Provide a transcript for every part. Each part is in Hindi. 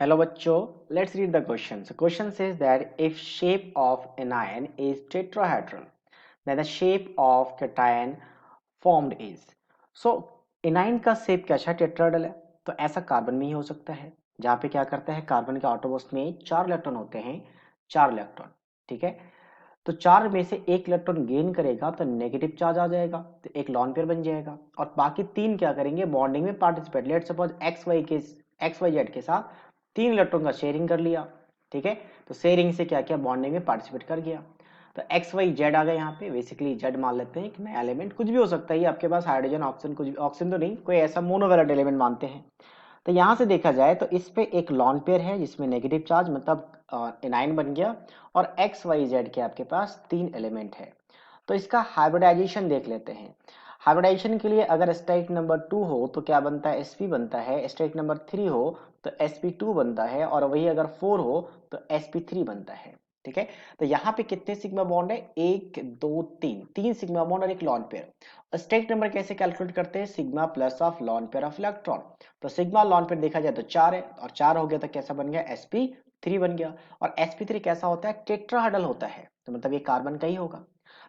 Hello बच्चों, let's read the question. So question says that if shape of anion is tetrahedral, then the shape of cation formed is. So anion का शेप कैसा है? टेट्राहेड्रल है, तो ऐसा कार्बन में ही हो सकता है, जहाँ पे क्या करता है, कार्बन के ऑटोबॉस में 4 इलेक्ट्रॉन होते हैं, 4 इलेक्ट्रॉन। ठीक है, तो 4 में से 1 इलेक्ट्रॉन गेन करेगा तो नेगेटिव चार्ज आ जाएगा, तो एक लॉन पेयर बन जाएगा, और बाकी 3 क्या करेंगे, बॉन्डिंग में participate. Let suppose X Y Z के साथ 3 इलेक्ट्रॉन का शेयरिंग कर लिया। ठीक है, तो शेयरिंग से क्या किया, बॉन्डिंग में पार्टिसिपेट कर गया। तो एक्स वाई जेड आ गया, यहाँ पे बेसिकली जेड मान लेते हैं, एक नया एलिमेंट, कुछ भी हो सकता है ये आपके पास, हाइड्रोजन, ऑक्सीजन, कुछ भी, ऑक्सीजन तो नहीं, कोई ऐसा मोनोवैलेंट एलिमेंट मानते हैं। तो यहां से देखा जाए तो इस पे एक लॉन पेयर है जिसमें नेगेटिव चार्ज, मतलब एनाइन बन गया, और एक्स वाई जेड के आपके पास 3 एलिमेंट है। तो इसका हाइब्रिडाइजेशन देख लेते हैं। हाइब्रिडाइजेशन के लिए अगर स्टेट नंबर 2 हो तो क्या बनता है, sp बनता है, स्टेट नंबर 3 हो तो sp2 बनता है, और वही अगर 4 हो तो sp3 बनता है। ठीक है, तो यहाँ पे कितने सिग्मा बॉन्ड है, 1 2 3, 3 सिग्मा बॉन्ड और एक लॉन पेयर। स्टेट नंबर कैसे कैलकुलेट करते हैं, sigma plus of lone pair of electron. तो सिग्मा लॉन पेयर देखा जाए तो 4 है, और 4 हो गया तो कैसा बन गया, sp3 बन गया। और sp3 कैसा होता है, टेट्राहेड्रल होता है, तो मतलब ये कार्बन का ही होगा।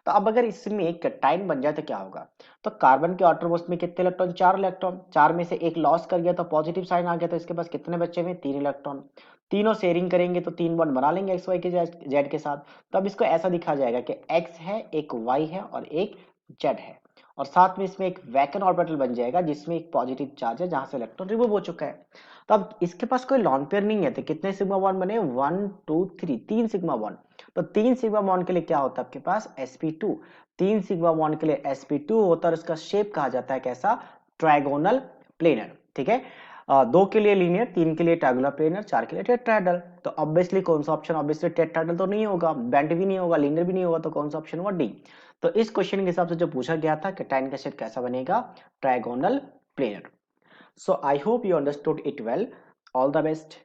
तो अब अगर इसमें एक कैटाइन बन जाए तो क्या होगा, तो कार्बन के आउटर में कितने इलेक्ट्रॉन, 4 इलेक्ट्रॉन, 4 में से एक लॉस कर गया तो पॉजिटिव साइन आ गया, तो इसके पास कितने बच्चे में, 3 इलेक्ट्रॉन। तीनों शेयरिंग करेंगे तो 3 बॉन्ड बना लेंगे एक्स वाई के जेड के साथ। तो अब इसको ऐसा दिखा जाएगा कि एक्स है, एक वाई है और एक जेड है, और साथ में इसमें एक वैकेंट ऑर्बिटल बन जाएगा जिसमें एक पॉजिटिव चार्ज है जहां से इलेक्ट्रॉन रिमूव हो चुका है। तो अब इसके पास कोई लॉन पेयर नहीं है, तो कितने सिग्मा बॉन्ड बने, 1 2 3, 3 सिग्मा बॉन्ड। तो 3 सिग्मा बॉन्ड के लिए क्या होता है आपके पास, sp2। 3 सिग्मा बॉन्ड के लिए sp2 होता है, और इसका शेप कहा जाता है कैसा, ट्राइगोनल प्लेनर। ठीक है, 2 के लिए लीनियर, 3 के लिए ट्राइगोनल प्लेनर, 4 के लिए टेट्राहेड्रल। तो ऑब्वियसली कौन सा ऑप्शन, ऑब्वियसली टेट्राहेड्रल तो नहीं होगा, बेंट भी नहीं होगा, लीनियर भी नहीं होगा, तो कौन सा ऑप्शन हुआ, डी। तो इस क्वेश्चन के हिसाब से जो पूछा गया था कि टाइन का शेप कैसा बनेगा, trigonal planar. So I hope you understood it well. All the best.